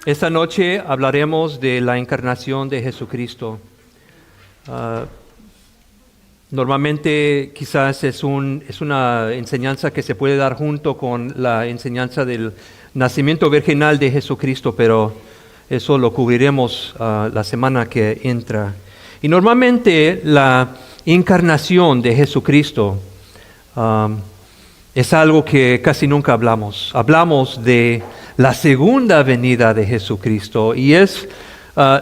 Esta noche hablaremos de la encarnación de Jesucristo. Normalmente quizás es una enseñanza que se puede dar junto con la enseñanza del nacimiento virginal de Jesucristo, pero eso lo cubriremos la semana que entra. Y normalmente la encarnación de Jesucristo es algo que casi nunca hablamos. Hablamos de la segunda venida de Jesucristo y es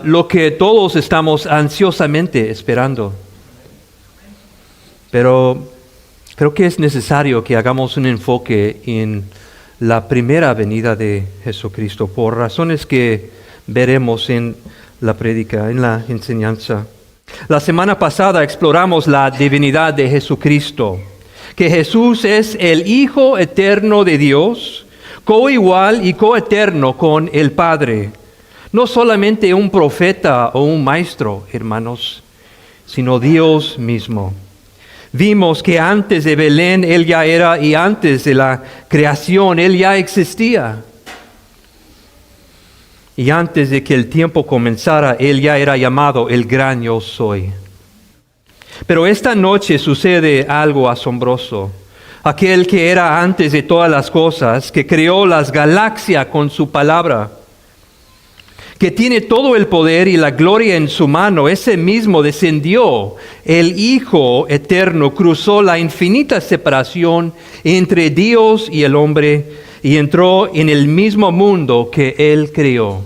lo que todos estamos ansiosamente esperando. Pero creo que es necesario que hagamos un enfoque en la primera venida de Jesucristo por razones que veremos en la prédica, en la enseñanza. La semana pasada exploramos la divinidad de Jesucristo, que Jesús es el Hijo eterno de Dios, coigual y coeterno con el Padre. No solamente un profeta o un maestro, hermanos, sino Dios mismo. Vimos que antes de Belén Él ya era y antes de la creación Él ya existía. Y antes de que el tiempo comenzara, Él ya era llamado el gran yo soy. Pero esta noche sucede algo asombroso. Aquel que era antes de todas las cosas, que creó las galaxias con su palabra, que tiene todo el poder y la gloria en su mano, ese mismo descendió. El Hijo eterno cruzó la infinita separación entre Dios y el hombre y entró en el mismo mundo que Él creó.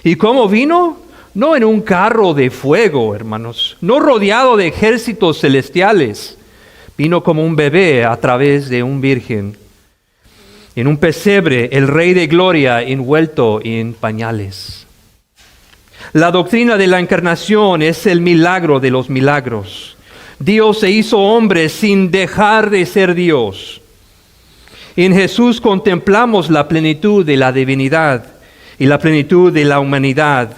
¿Y cómo vino? No en un carro de fuego, hermanos, no rodeado de ejércitos celestiales. Vino como un bebé a través de un virgen. En un pesebre, el Rey de Gloria envuelto en pañales. La doctrina de la encarnación es el milagro de los milagros. Dios se hizo hombre sin dejar de ser Dios. En Jesús contemplamos la plenitud de la divinidad y la plenitud de la humanidad,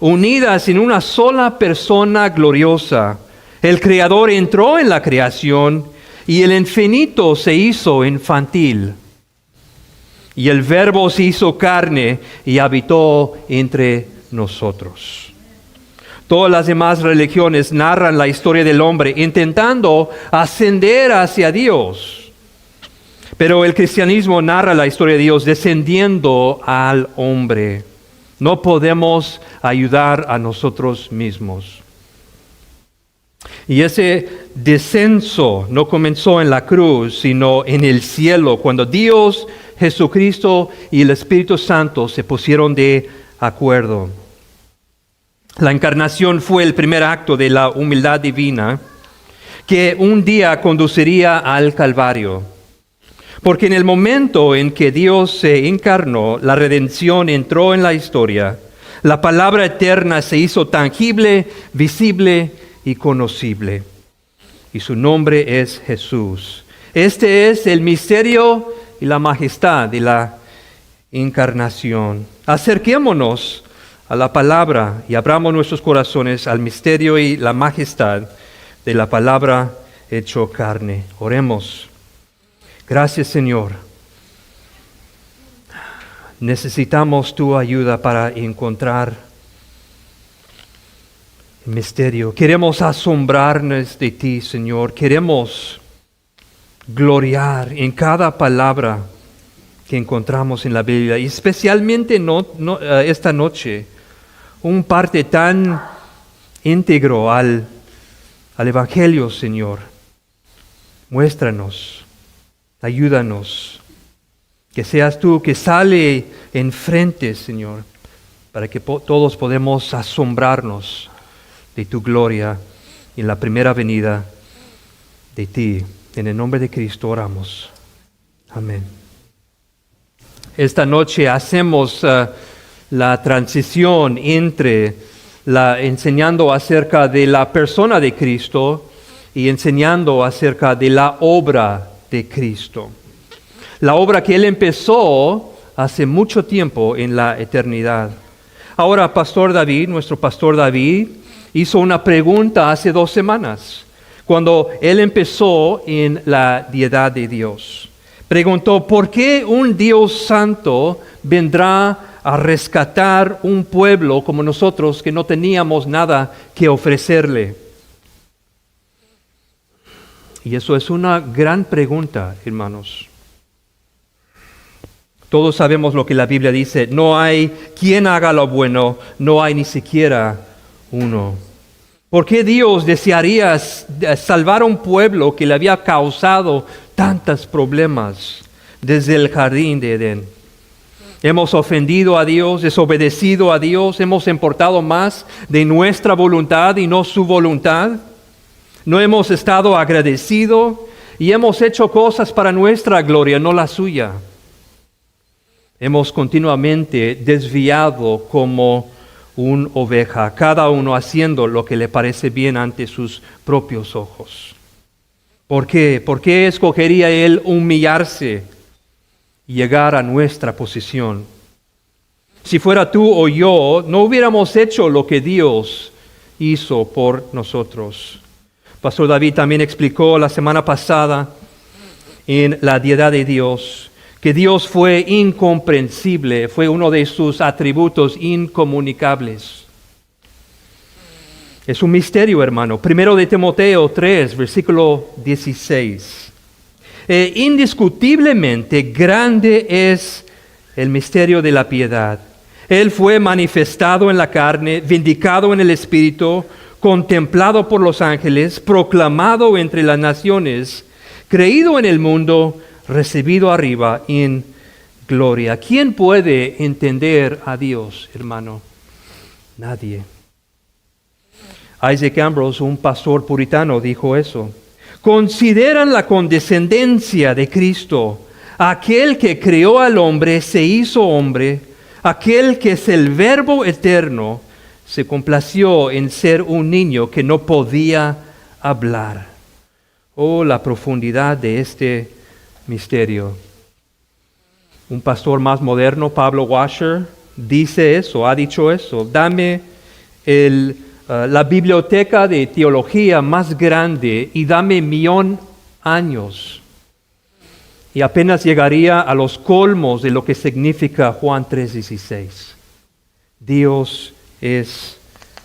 unidas en una sola persona gloriosa. El Creador entró en la creación y el infinito se hizo infantil. Y el Verbo se hizo carne y habitó entre nosotros. Todas las demás religiones narran la historia del hombre intentando ascender hacia Dios. Pero el cristianismo narra la historia de Dios descendiendo al hombre. No podemos ayudar a nosotros mismos. Y ese descenso no comenzó en la cruz, sino en el cielo, cuando Dios, Jesucristo y el Espíritu Santo se pusieron de acuerdo. La encarnación fue el primer acto de la humildad divina que un día conduciría al Calvario. Porque en el momento en que Dios se encarnó, la redención entró en la historia. La palabra eterna se hizo tangible, visible y conocible. Y su nombre es Jesús. Este es el misterio y la majestad de la encarnación. Acerquémonos a la palabra y abramos nuestros corazones al misterio y la majestad de la palabra hecho carne. Oremos. Gracias, Señor. Necesitamos tu ayuda para encontrar el misterio. Queremos asombrarnos de ti, Señor. Queremos gloriar en cada palabra que encontramos en la Biblia, y especialmente esta noche, un parte tan íntegro al Evangelio, Señor. Muéstranos, ayúdanos, que seas tú que sale enfrente, Señor, para que todos podamos asombrarnos de tu gloria en la primera venida de ti. En el nombre de Cristo oramos. Amén. Esta noche hacemos la transición entre enseñando acerca de la persona de Cristo y enseñando acerca de la obra de Cristo. La obra que Él empezó hace mucho tiempo en la eternidad. Ahora, nuestro pastor David, hizo una pregunta hace 2 semanas. Cuando Él empezó en la deidad de Dios. Preguntó, ¿por qué un Dios santo vendrá a rescatar un pueblo como nosotros que no teníamos nada que ofrecerle? Y eso es una gran pregunta, hermanos. Todos sabemos lo que la Biblia dice: no hay quien haga lo bueno, no hay ni siquiera uno. ¿Por qué Dios desearía salvar a un pueblo que le había causado tantos problemas desde el jardín de Edén? Hemos ofendido a Dios, desobedecido a Dios, hemos importado más de nuestra voluntad y no su voluntad. No hemos estado agradecidos y hemos hecho cosas para nuestra gloria, no la suya. Hemos continuamente desviado como una oveja, cada uno haciendo lo que le parece bien ante sus propios ojos. ¿Por qué? ¿Por qué escogería Él humillarse y llegar a nuestra posición? Si fuera tú o yo, no hubiéramos hecho lo que Dios hizo por nosotros. Pastor David también explicó la semana pasada en la deidad de Dios que Dios fue incomprensible, fue uno de sus atributos incomunicables. Es un misterio, hermano. Primero de Timoteo 3, versículo 16. Indiscutiblemente grande es el misterio de la piedad. Él fue manifestado en la carne, vindicado en el Espíritu, contemplado por los ángeles, proclamado entre las naciones, creído en el mundo, recibido arriba en gloria. ¿Quién puede entender a Dios, hermano? Nadie. Isaac Ambrose, un pastor puritano, dijo eso. Consideran la condescendencia de Cristo. Aquel que creó al hombre se hizo hombre. Aquel que es el Verbo eterno se complació en ser un niño que no podía hablar. Oh, la profundidad de este misterio. Un pastor más moderno, Pablo Washer, dice eso, ha dicho eso: dame la biblioteca de teología más grande y dame 1,000,000 años. Y apenas llegaría a los colmos de lo que significa Juan 3:16. Dios es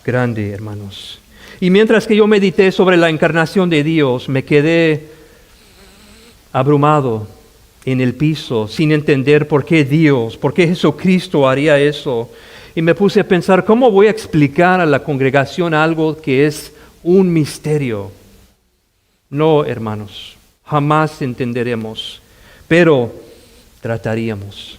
grande, hermanos. Y mientras que yo medité sobre la encarnación de Dios, me quedé abrumado en el piso, sin entender por qué Dios, por qué Jesucristo haría eso. Y me puse a pensar, ¿cómo voy a explicar a la congregación algo que es un misterio? No, hermanos, jamás entenderemos, pero trataríamos.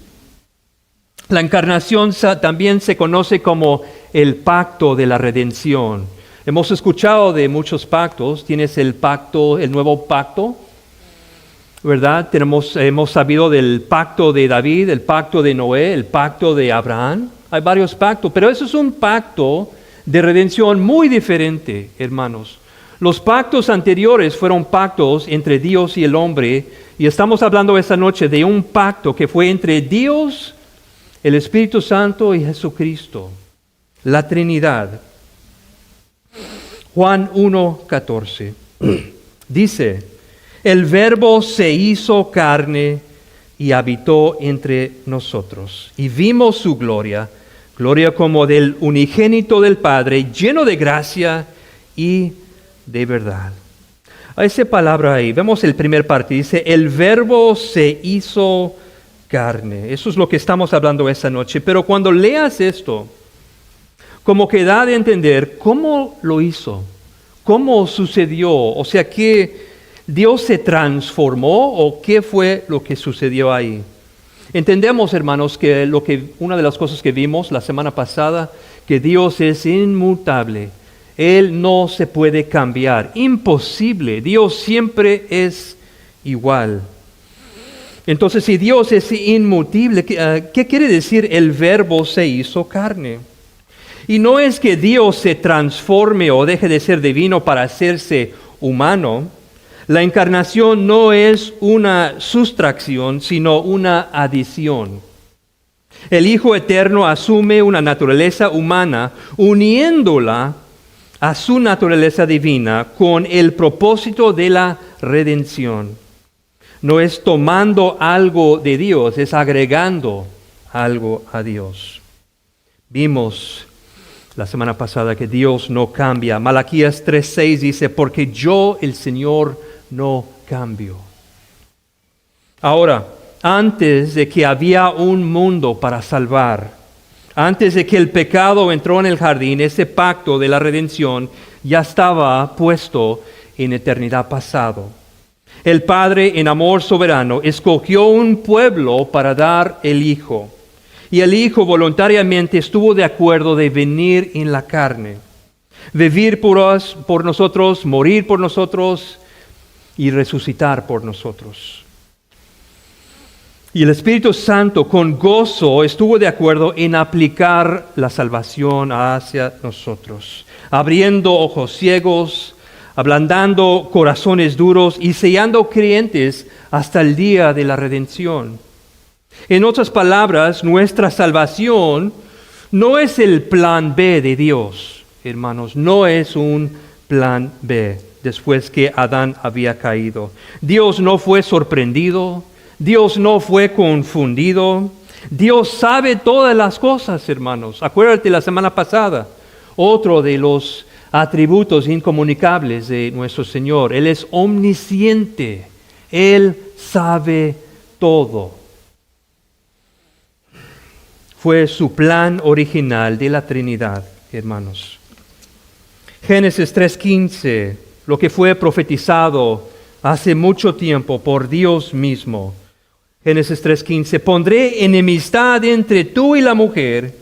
La encarnación también se conoce como el pacto de la redención. Hemos escuchado de muchos pactos. Tienes el pacto, el nuevo pacto, ¿verdad? Hemos sabido del pacto de David, el pacto de Noé, el pacto de Abraham. Hay varios pactos, pero eso es un pacto de redención muy diferente, hermanos. Los pactos anteriores fueron pactos entre Dios y el hombre, y estamos hablando esta noche de un pacto que fue entre Dios, el Espíritu Santo y Jesucristo, la Trinidad. Juan 1:14 dice: el Verbo se hizo carne y habitó entre nosotros, y vimos su gloria, gloria como del unigénito del Padre, lleno de gracia y de verdad. A esa palabra ahí, vemos el primer parte, dice: el Verbo se hizo carne. Eso es lo que estamos hablando esta noche. Pero cuando leas esto, como que da de entender cómo lo hizo, cómo sucedió, o sea, que Dios se transformó o qué fue lo que sucedió ahí. Entendemos, hermanos, que una de las cosas que vimos la semana pasada, que Dios es inmutable. Él no se puede cambiar, imposible. Dios siempre es igual. Entonces, si Dios es inmutable, ¿qué quiere decir el Verbo se hizo carne? Y no es que Dios se transforme o deje de ser divino para hacerse humano. La encarnación no es una sustracción, sino una adición. El Hijo Eterno asume una naturaleza humana, uniéndola a su naturaleza divina con el propósito de la redención. No es tomando algo de Dios, es agregando algo a Dios. Vimos la semana pasada que Dios no cambia. Malaquías 3:6 dice, porque yo, el Señor, no cambio. Ahora, antes de que había un mundo para salvar, antes de que el pecado entró en el jardín, ese pacto de la redención ya estaba puesto en eternidad pasado. El Padre, en amor soberano, escogió un pueblo para dar el Hijo. Y el Hijo voluntariamente estuvo de acuerdo de venir en la carne, vivir por nosotros, morir por nosotros y resucitar por nosotros. Y el Espíritu Santo con gozo estuvo de acuerdo en aplicar la salvación hacia nosotros, abriendo ojos ciegos, ablandando corazones duros y sellando creyentes hasta el día de la redención. En otras palabras, nuestra salvación no es el plan B de Dios, hermanos, no es un plan B después que Adán había caído. Dios no fue sorprendido, Dios no fue confundido, Dios sabe todas las cosas, hermanos. Acuérdate la semana pasada, otro de los atributos incomunicables de nuestro Señor, Él es omnisciente, Él sabe todo. Fue su plan original de la Trinidad, hermanos. Génesis 3:15, lo que fue profetizado hace mucho tiempo por Dios mismo. Génesis 3:15, pondré enemistad entre tú y la mujer,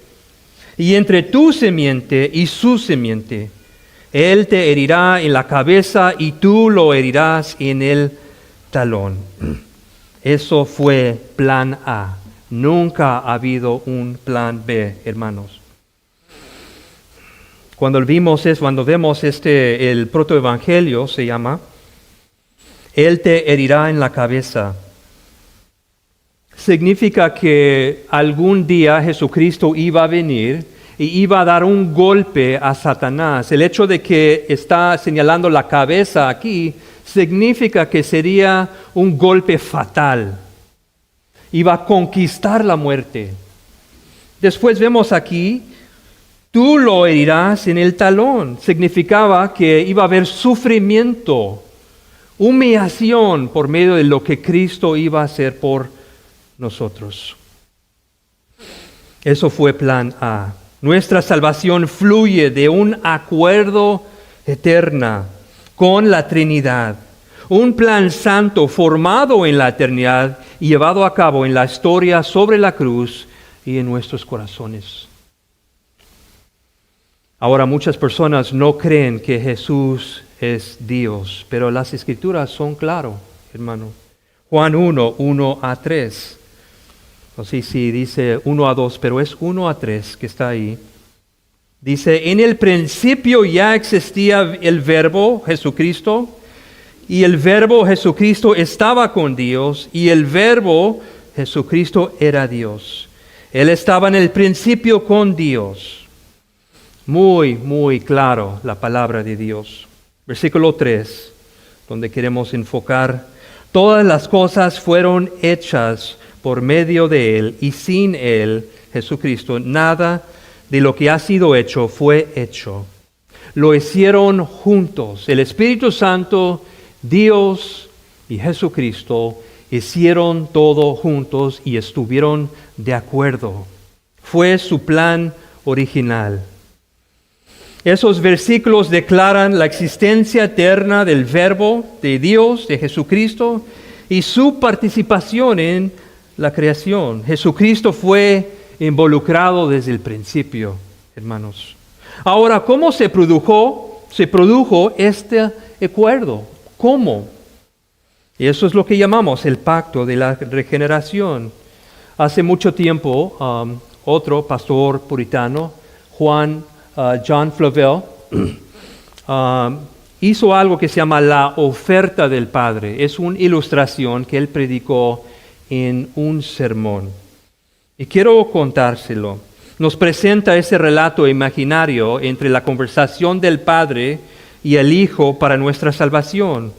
y entre tu simiente y su simiente. Él te herirá en la cabeza y tú lo herirás en el talón. Eso fue plan A. Nunca ha habido un plan B, hermanos. Cuando vemos el protoevangelio, se llama, Él te herirá en la cabeza. Significa que algún día Jesucristo iba a venir y iba a dar un golpe a Satanás. El hecho de que está señalando la cabeza aquí significa que sería un golpe fatal. Iba a conquistar la muerte. Después vemos aquí, tú lo herirás en el talón. Significaba que iba a haber sufrimiento, humillación por medio de lo que Cristo iba a hacer por nosotros. Eso fue plan A. Nuestra salvación fluye de un acuerdo eterno con la Trinidad. Un plan santo formado en la eternidad y llevado a cabo en la historia sobre la cruz y en nuestros corazones. Ahora muchas personas no creen que Jesús es Dios, pero las Escrituras son claras, hermano. Juan 1:1-3. No sé si dice 1-2, pero es 1-3 que está ahí. Dice, en el principio ya existía el Verbo, Jesucristo, y el Verbo Jesucristo estaba con Dios, y el Verbo Jesucristo era Dios. Él estaba en el principio con Dios. Muy, muy claro la palabra de Dios. Versículo 3, donde queremos enfocar. Todas las cosas fueron hechas por medio de Él, y sin Él, Jesucristo, nada de lo que ha sido hecho fue hecho. Lo hicieron juntos. El Espíritu Santo, Dios y Jesucristo hicieron todo juntos y estuvieron de acuerdo. Fue su plan original. Esos versículos declaran la existencia eterna del Verbo de Dios, de Jesucristo, y su participación en la creación. Jesucristo fue involucrado desde el principio, hermanos. Ahora, ¿cómo se produjo este acuerdo? ¿Cómo? Y eso es lo que llamamos el pacto de la regeneración. Hace mucho tiempo, otro pastor puritano, John Flavel, hizo algo que se llama la oferta del Padre. Es una ilustración que él predicó en un sermón. Y quiero contárselo. Nos presenta ese relato imaginario entre la conversación del Padre y el Hijo para nuestra salvación.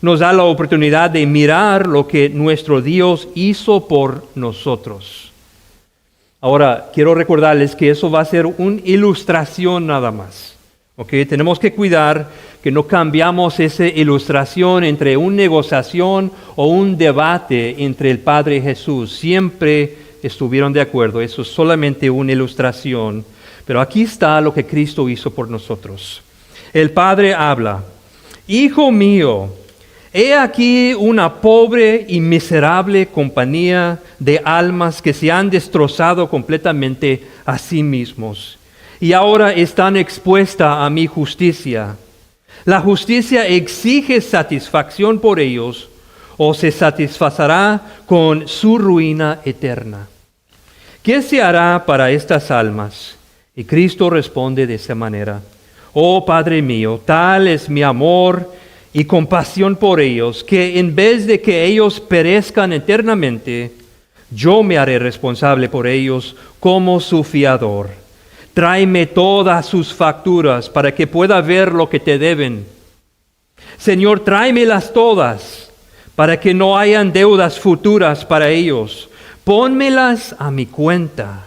Nos da la oportunidad de mirar lo que nuestro Dios hizo por nosotros. Ahora, quiero recordarles que eso va a ser una ilustración nada más. ¿Ok? Tenemos que cuidar que no cambiamos esa ilustración entre una negociación o un debate entre el Padre y Jesús. Siempre estuvieron de acuerdo, eso es solamente una ilustración. Pero aquí está lo que Cristo hizo por nosotros. El Padre habla: Hijo mío, he aquí una pobre y miserable compañía de almas que se han destrozado completamente a sí mismos y ahora están expuestas a mi justicia. La justicia exige satisfacción por ellos o se satisfacerá con su ruina eterna. ¿Qué se hará para estas almas? Y Cristo responde de esa manera: Oh Padre mío, tal es mi amor y compasión por ellos, que en vez de que ellos perezcan eternamente, yo me haré responsable por ellos como su fiador. Tráeme todas sus facturas para que pueda ver lo que te deben. Señor, tráemelas todas para que no hayan deudas futuras para ellos. Pónmelas a mi cuenta.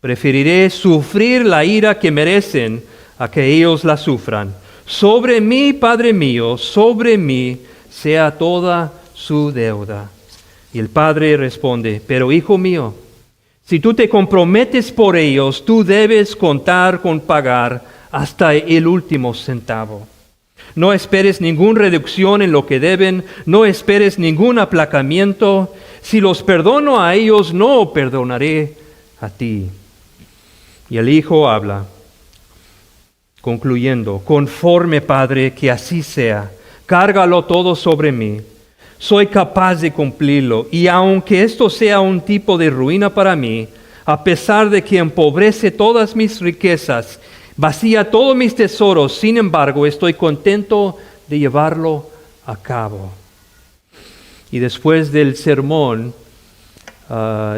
Preferiré sufrir la ira que merecen a que ellos la sufran. Sobre mí, Padre mío, sobre mí sea toda su deuda. Y el Padre responde: Pero hijo mío, si tú te comprometes por ellos, tú debes contar con pagar hasta el último centavo. No esperes ninguna reducción en lo que deben, no esperes ningún aplacamiento. Si los perdono a ellos, no perdonaré a ti. Y el Hijo habla, concluyendo: Conforme, Padre, que así sea, cárgalo todo sobre mí. Soy capaz de cumplirlo, y aunque esto sea un tipo de ruina para mí, a pesar de que empobrece todas mis riquezas, vacía todos mis tesoros, sin embargo, estoy contento de llevarlo a cabo. Y después del sermón,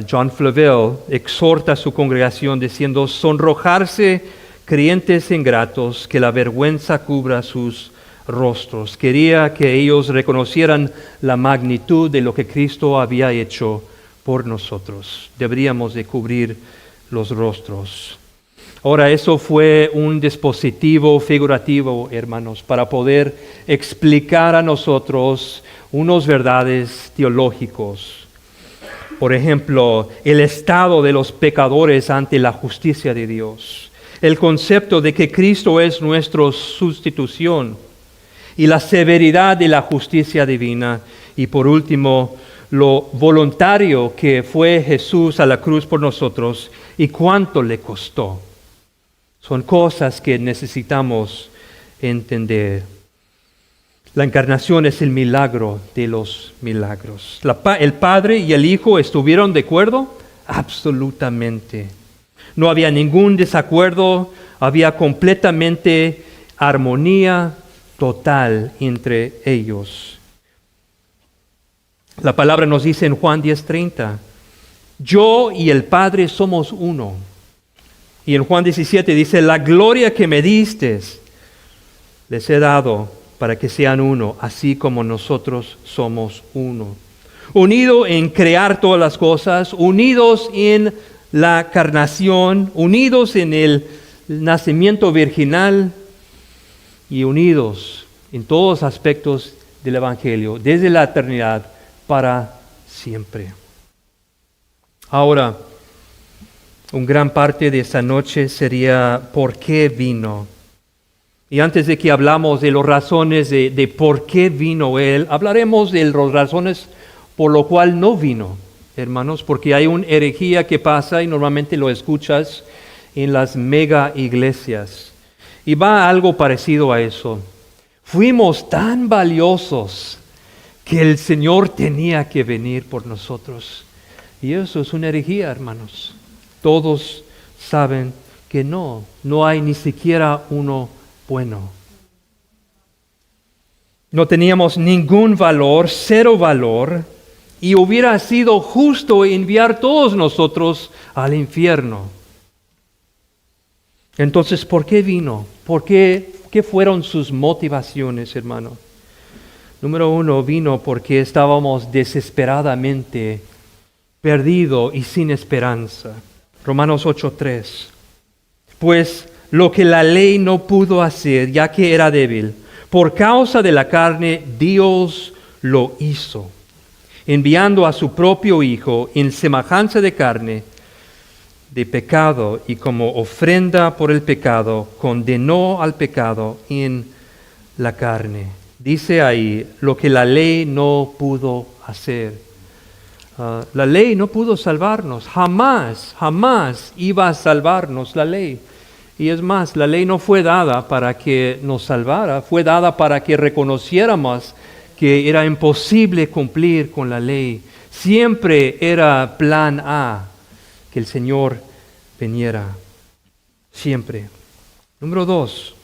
John Flavel exhorta a su congregación diciendo: sonrojarse creyentes ingratos, que la vergüenza cubra sus rostros. Quería que ellos reconocieran la magnitud de lo que Cristo había hecho por nosotros. Deberíamos de cubrir los rostros. Ahora, eso fue un dispositivo figurativo, hermanos, para poder explicar a nosotros unas verdades teológicos. Por ejemplo, el estado de los pecadores ante la justicia de Dios. El concepto de que Cristo es nuestra sustitución. Y la severidad de la justicia divina. Y por último, lo voluntario que fue Jesús a la cruz por nosotros y cuánto le costó. Son cosas que necesitamos entender. La encarnación es el milagro de los milagros. ¿El Padre y el Hijo estuvieron de acuerdo? Absolutamente. No había ningún desacuerdo, había completamente armonía total entre ellos. La palabra nos dice en Juan 10:30, yo y el Padre somos uno. Y en Juan 17 dice, la gloria que me diste les he dado para que sean uno, así como nosotros somos uno. Unidos en crear todas las cosas, unidos en la encarnación, unidos en el nacimiento virginal y unidos en todos los aspectos del Evangelio, desde la eternidad para siempre. Ahora, una gran parte de esta noche sería ¿por qué vino? Y antes de que hablamos de las razones de por qué vino Él, hablaremos de las razones por lo cual no vino, hermanos, porque hay una herejía que pasa y normalmente lo escuchas en las mega iglesias. Y va algo parecido a eso. Fuimos tan valiosos que el Señor tenía que venir por nosotros. Y eso es una herejía, hermanos. Todos saben que no hay ni siquiera uno bueno. No teníamos ningún valor, cero valor, y hubiera sido justo enviar todos nosotros al infierno. Entonces, ¿por qué vino? ¿Qué fueron sus motivaciones, hermano? Número uno, vino porque estábamos desesperadamente perdidos y sin esperanza. Romanos 8:3. Pues lo que la ley no pudo hacer, ya que era débil, por causa de la carne, Dios lo hizo, enviando a su propio Hijo en semejanza de carne, de pecado, y como ofrenda por el pecado, condenó al pecado en la carne. Dice ahí, lo que la ley no pudo hacer. La ley no pudo salvarnos, jamás iba a salvarnos la ley. Y es más, la ley no fue dada para que nos salvara, fue dada para que reconociéramos que era imposible cumplir con la ley. Siempre era plan A, que el Señor viniera, siempre. Número 2,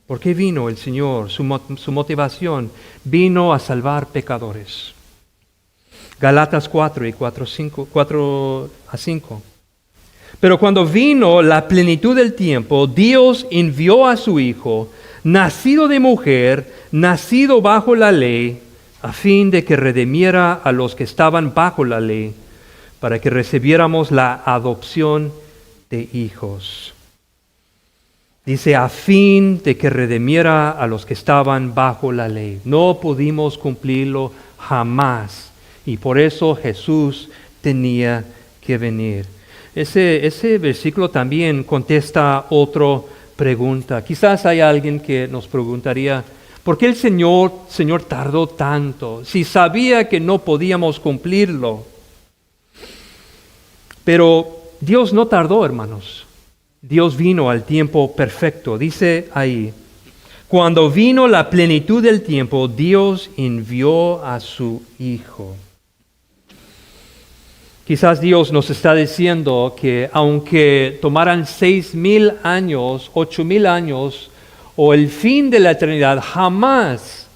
¿por qué vino el Señor? Su motivación, vino a salvar pecadores. Galatas 4:4-5. Pero cuando vino la plenitud del tiempo, Dios envió a su Hijo, nacido de mujer, nacido bajo la ley, a fin de que redimiera a los que estaban bajo la ley, para que recibiéramos la adopción de hijos. Dice, a fin de que redimiera a los que estaban bajo la ley. No pudimos cumplirlo jamás. Y por eso Jesús tenía que venir. Ese versículo también contesta otra pregunta. Quizás hay alguien que nos preguntaría, ¿por qué el Señor tardó tanto? Si sabía que no podíamos cumplirlo. Pero Dios no tardó, hermanos. Dios vino al tiempo perfecto. Dice ahí, cuando vino la plenitud del tiempo, Dios envió a su Hijo. Quizás Dios nos está diciendo que aunque tomaran 6,000 años, 8,000 años o el fin de la eternidad, jamás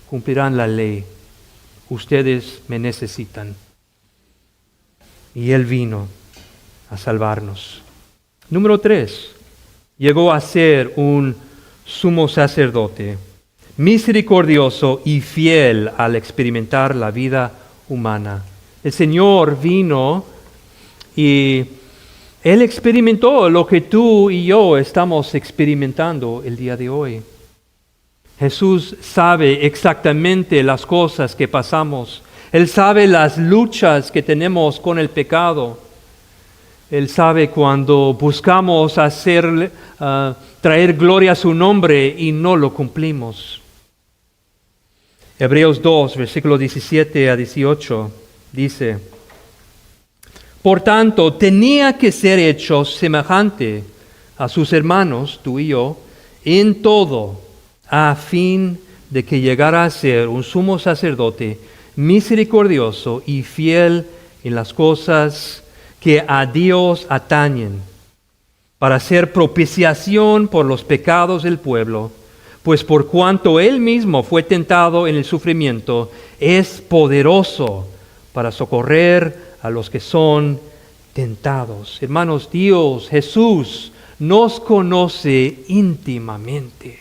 cumplirán la ley. Ustedes me necesitan. Y Él vino a salvarnos. Número 3, llegó a ser un sumo sacerdote, misericordioso y fiel al experimentar la vida humana. El Señor vino y Él experimentó lo que tú y yo estamos experimentando el día de hoy. Jesús sabe exactamente las cosas que pasamos. Él sabe las luchas que tenemos con el pecado. Él sabe cuando buscamos traer gloria a su nombre y no lo cumplimos. Hebreos 2, versículos 17-18. Dice, por tanto, tenía que ser hecho semejante a sus hermanos, tú y yo, en todo, a fin de que llegara a ser un sumo sacerdote misericordioso y fiel en las cosas que a Dios atañen, para hacer propiciación por los pecados del pueblo, pues por cuanto Él mismo fue tentado en el sufrimiento, es poderoso para socorrer a los que son tentados. Hermanos, Dios, Jesús, nos conoce íntimamente.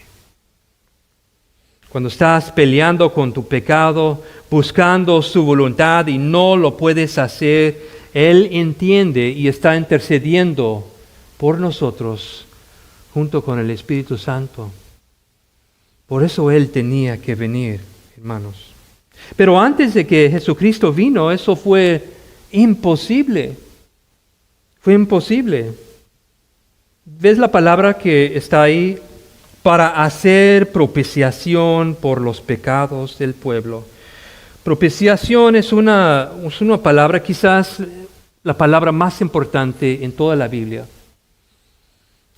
Cuando estás peleando con tu pecado, buscando su voluntad y no lo puedes hacer, Él entiende y está intercediendo por nosotros junto con el Espíritu Santo. Por eso Él tenía que venir, hermanos. Pero antes de que Jesucristo vino, eso fue imposible. Fue imposible. ¿Ves la palabra que está ahí? Para hacer propiciación por los pecados del pueblo. Propiciación es una palabra, quizás la palabra más importante en toda la Biblia.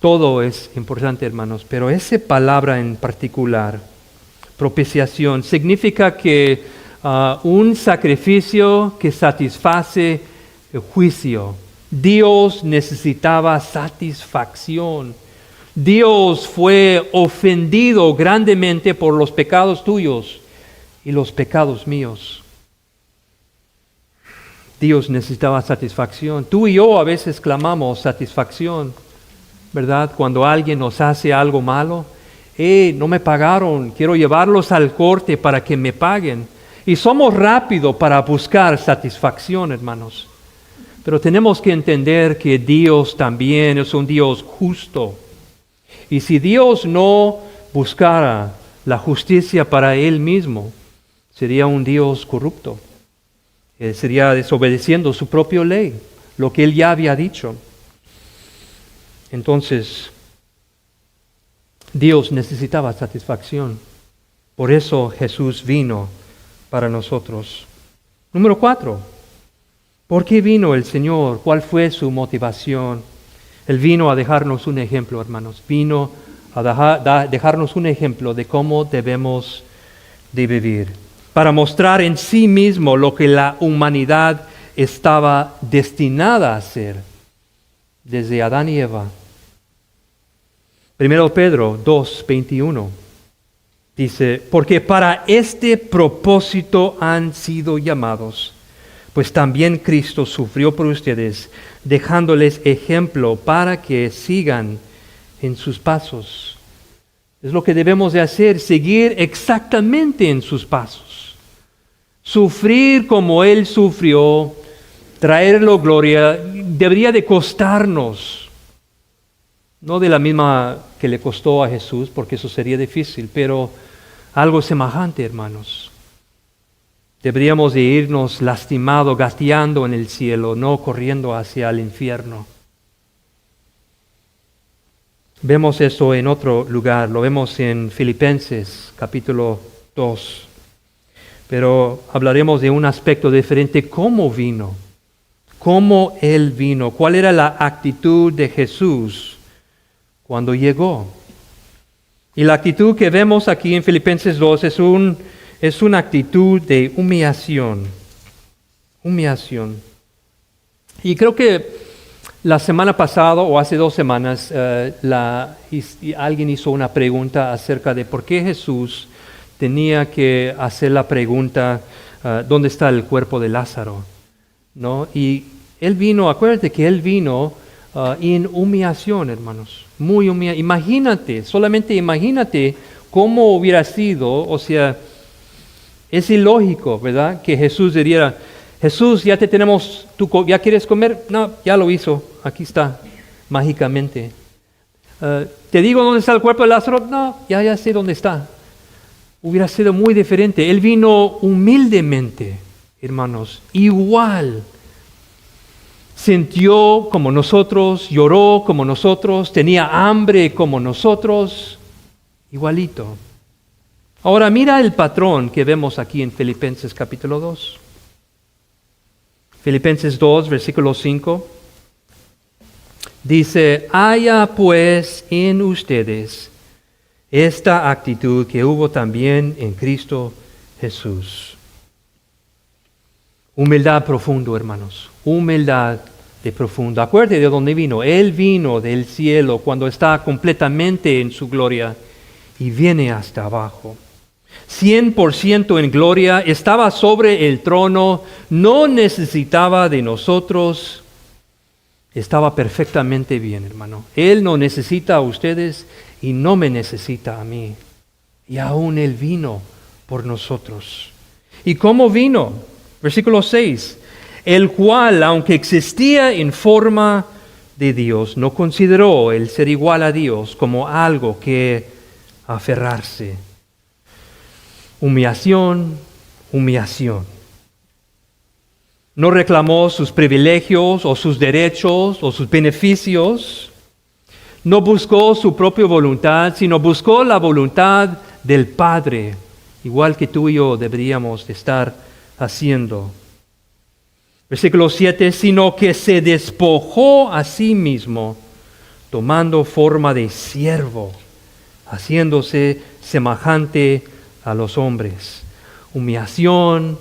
Todo es importante, hermanos, pero esa palabra en particular, propiciación, significa que un sacrificio que satisface el juicio. Dios necesitaba satisfacción. Dios fue ofendido grandemente por los pecados tuyos y los pecados míos. Dios necesitaba satisfacción. Tú y yo a veces clamamos satisfacción, ¿verdad? Cuando alguien nos hace algo malo, no me pagaron, quiero llevarlos al corte para que me paguen. Y somos rápidos para buscar satisfacción, hermanos. Pero tenemos que entender que Dios también es un Dios justo. Y si Dios no buscara la justicia para Él mismo, sería un Dios corrupto. Él sería desobedeciendo su propia ley, lo que Él ya había dicho. Entonces, Dios necesitaba satisfacción. Por eso Jesús vino para nosotros. Número 4. ¿Por qué vino el Señor? ¿Cuál fue su motivación? Él vino a dejarnos un ejemplo, hermanos. Vino a dejarnos un ejemplo de cómo debemos de vivir. Para mostrar en sí mismo lo que la humanidad estaba destinada a hacer desde Adán y Eva. 1 Pedro 2:21 dice, porque para este propósito han sido llamados, pues también Cristo sufrió por ustedes, dejándoles ejemplo para que sigan en sus pasos. Es lo que debemos de hacer, seguir exactamente en sus pasos. Sufrir como Él sufrió, traerlo gloria, debería de costarnos. No de la misma que le costó a Jesús, porque eso sería difícil, pero algo semejante, hermanos. Deberíamos de irnos lastimados, gateando en el cielo, no corriendo hacia el infierno. Vemos eso en otro lugar, lo vemos en Filipenses capítulo 2. Pero hablaremos de un aspecto diferente, cómo vino, cómo Él vino, cuál era la actitud de Jesús cuando llegó. Y la actitud que vemos aquí en Filipenses 2 es una actitud de humillación. Humillación. Y creo que la semana pasada o hace 2 semanas alguien hizo una pregunta acerca de por qué Jesús tenía que hacer la pregunta, ¿dónde está el cuerpo de Lázaro? ¿No? Y Él vino, acuérdate que Él vino en humillación, hermanos, muy humillado. Imagínate, solamente imagínate cómo hubiera sido, o sea, es ilógico, ¿verdad? Que Jesús diría, Jesús, ya te tenemos, ¿ya quieres comer? No, ya lo hizo, aquí está, mágicamente. ¿Te digo dónde está el cuerpo de Lázaro? No, ya sé dónde está. Hubiera sido muy diferente. Él vino humildemente, hermanos, igual. Sintió como nosotros, lloró como nosotros, tenía hambre como nosotros, igualito. Ahora mira el patrón que vemos aquí en Filipenses capítulo 2. Filipenses 2, versículo 5. Dice, haya pues en ustedes esta actitud que hubo también en Cristo Jesús. Humildad profundo, hermanos. Humildad de profundo. Acuérdate de dónde vino. Él vino del cielo cuando está completamente en su gloria y viene hasta abajo. 100% en gloria, estaba sobre el trono, no necesitaba de nosotros, estaba perfectamente bien, hermano. Él no necesita a ustedes y no me necesita a mí. Y aún Él vino por nosotros. ¿Y cómo vino? Versículo 6. El cual, aunque existía en forma de Dios, no consideró el ser igual a Dios como algo que aferrarse. Humillación, humillación. No reclamó sus privilegios o sus derechos o sus beneficios. No buscó su propia voluntad, sino buscó la voluntad del Padre, igual que tú y yo deberíamos de estar haciendo. Versículo 7, sino que se despojó a sí mismo, tomando forma de siervo, haciéndose semejante a los hombres. Humillación,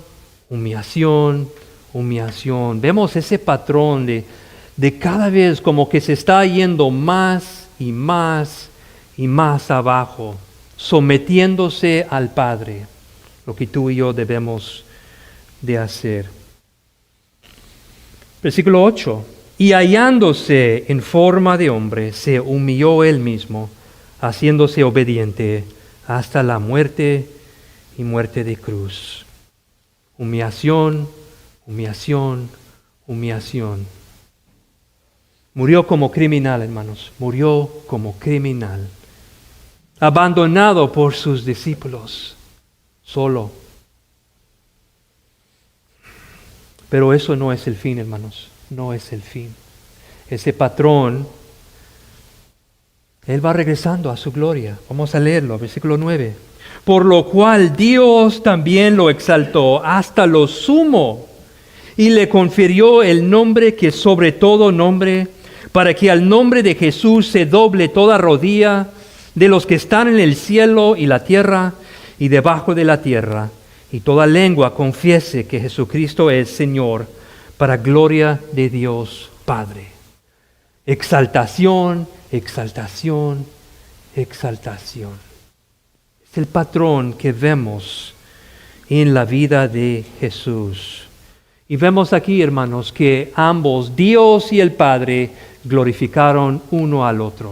humillación, humillación. Vemos ese patrón de cada vez como que se está yendo más y más y más abajo, sometiéndose al Padre, lo que tú y yo debemos de hacer. Versículo 8. Y hallándose en forma de hombre, se humilló él mismo, haciéndose obediente hasta la muerte y muerte de cruz. Humillación, humillación, humillación. Murió como criminal, hermanos. Murió como criminal. Abandonado por sus discípulos. Solo. Pero eso no es el fin, hermanos. No es el fin. Ese patrón, Él va regresando a su gloria. Vamos a leerlo, versículo 9. Por lo cual Dios también lo exaltó hasta lo sumo y le confirió el nombre que sobre todo nombre, para que al nombre de Jesús se doble toda rodilla de los que están en el cielo y la tierra y debajo de la tierra, y toda lengua confiese que Jesucristo es Señor, para gloria de Dios Padre. Exaltación, exaltación, exaltación. Es el patrón que vemos en la vida de Jesús. Y vemos aquí, hermanos, que ambos, Dios y el Padre, glorificaron uno al otro.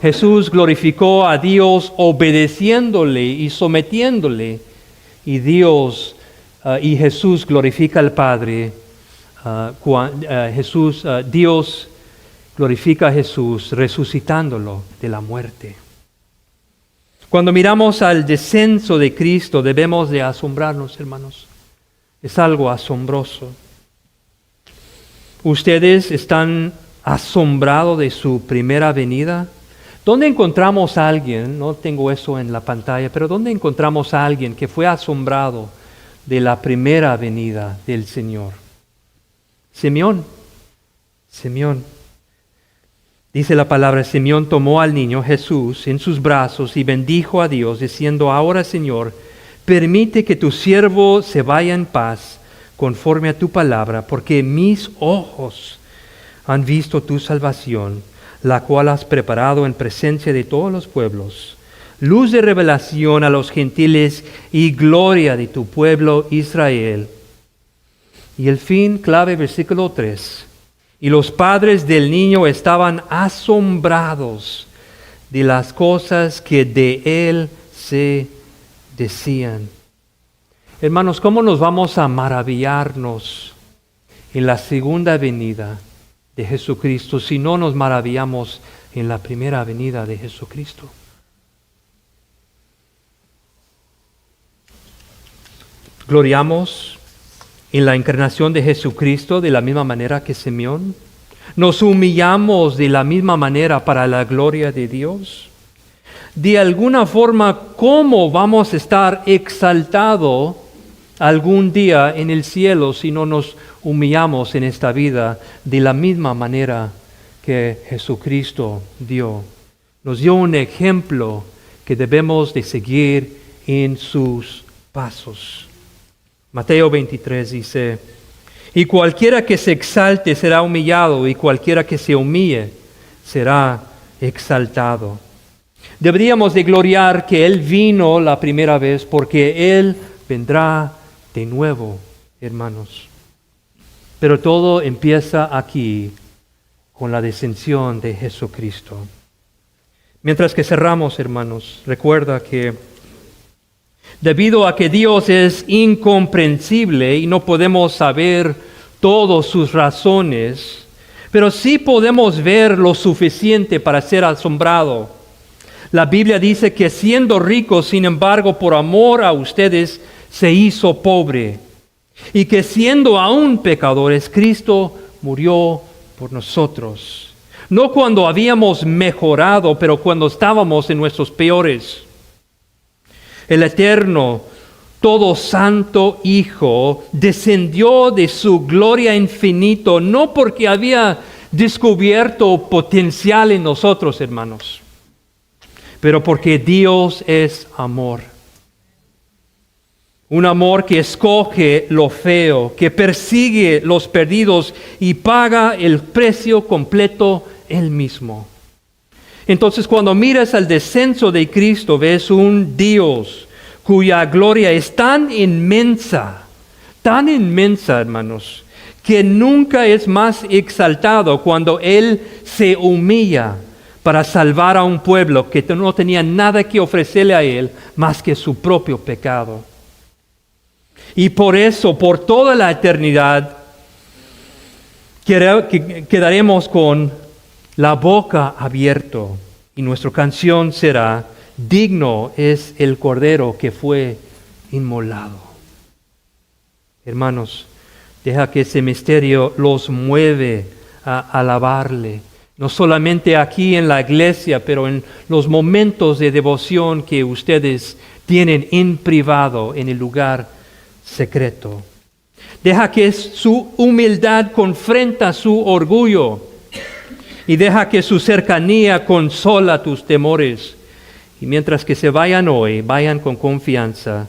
Jesús glorificó a Dios obedeciéndole y sometiéndole, y Jesús glorifica al Padre. Dios glorifica a Jesús resucitándolo de la muerte. Cuando miramos al descenso de Cristo, debemos de asombrarnos, hermanos. Es algo asombroso. ¿Ustedes están asombrados de su primera venida? ¿Dónde encontramos a alguien? No tengo eso en la pantalla, pero ¿dónde encontramos a alguien que fue asombrado de la primera venida del Señor? Simeón. Dice la palabra, Simeón tomó al niño Jesús en sus brazos y bendijo a Dios, diciendo, ahora Señor, permite que tu siervo se vaya en paz conforme a tu palabra, porque mis ojos han visto tu salvación, la cual has preparado en presencia de todos los pueblos, luz de revelación a los gentiles y gloria de tu pueblo Israel. Y el fin, clave, versículo 3. Y los padres del niño estaban asombrados de las cosas que de él se decían. Hermanos, ¿cómo nos vamos a maravillarnos en la segunda venida de Jesucristo si no nos maravillamos en la primera venida de Jesucristo? Gloriamos en la encarnación de Jesucristo de la misma manera que Simeón. Nos humillamos de la misma manera para la gloria de Dios. De alguna forma, ¿cómo vamos a estar exaltados algún día en el cielo si no nos humillamos en esta vida de la misma manera que Jesucristo dio? Nos dio un ejemplo que debemos de seguir en sus pasos. Mateo 23 dice, y cualquiera que se exalte será humillado, y cualquiera que se humille será exaltado. Deberíamos de gloriar que Él vino la primera vez, porque Él vendrá de nuevo, hermanos. Pero todo empieza aquí, con la descensión de Jesucristo. Mientras que cerramos, hermanos, recuerda que debido a que Dios es incomprensible y no podemos saber todas sus razones, pero sí podemos ver lo suficiente para ser asombrado. La Biblia dice que siendo rico, sin embargo, por amor a ustedes, se hizo pobre. Y que siendo aún pecadores, Cristo murió por nosotros. No cuando habíamos mejorado, pero cuando estábamos en nuestros peores. El eterno, todo santo Hijo descendió de su gloria infinito, no porque había descubierto potencial en nosotros, hermanos, pero porque Dios es amor. Un amor que escoge lo feo, que persigue los perdidos y paga el precio completo Él mismo. Entonces, cuando miras al descenso de Cristo, ves un Dios cuya gloria es tan inmensa, hermanos, que nunca es más exaltado cuando Él se humilla para salvar a un pueblo que no tenía nada que ofrecerle a Él más que su propio pecado. Y por eso, por toda la eternidad, quedaremos con la boca abierta y nuestra canción será: digno es el Cordero que fue inmolado. Hermanos, deja que ese misterio los mueve a alabarle, no solamente aquí en la iglesia, pero en los momentos de devoción que ustedes tienen en privado, en el lugar secreto. Deja que su humildad confronta su orgullo y deja que su cercanía consola tus temores. Y mientras que se vayan hoy, vayan con confianza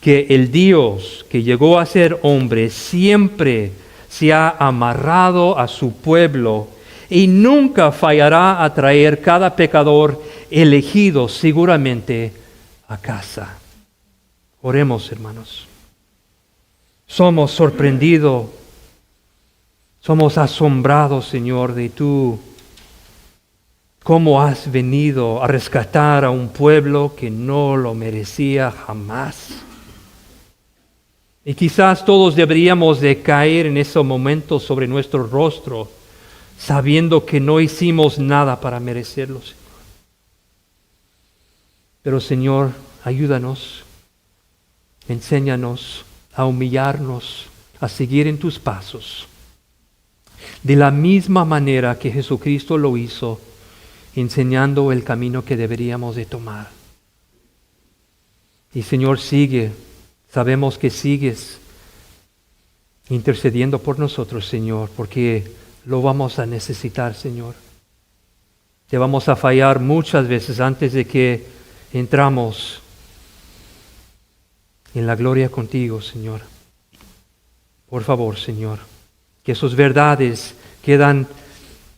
que el Dios que llegó a ser hombre siempre se ha amarrado a su pueblo y nunca fallará a traer cada pecador elegido seguramente a casa. Oremos, hermanos. Somos sorprendidos, somos asombrados, Señor, de tú, cómo has venido a rescatar a un pueblo que no lo merecía jamás. Y quizás todos deberíamos de caer en ese momento sobre nuestro rostro, sabiendo que no hicimos nada para merecerlo, Señor. Pero, Señor, ayúdanos, enséñanos a humillarnos, a seguir en tus pasos, de la misma manera que Jesucristo lo hizo, enseñando el camino que deberíamos de tomar. Y, Señor, sabemos que sigues intercediendo por nosotros, Señor, porque lo vamos a necesitar, Señor. Te vamos a fallar muchas veces antes de que entramos en la gloria contigo, Señor. Por favor, Señor, que esas verdades quedan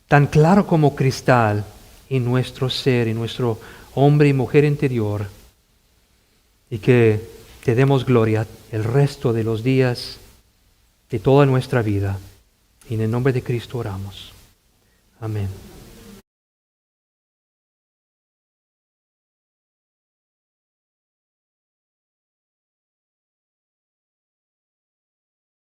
tan claro como cristal en nuestro ser, en nuestro hombre y mujer interior, y que te demos gloria el resto de los días de toda nuestra vida. Y en el nombre de Cristo oramos. Amén.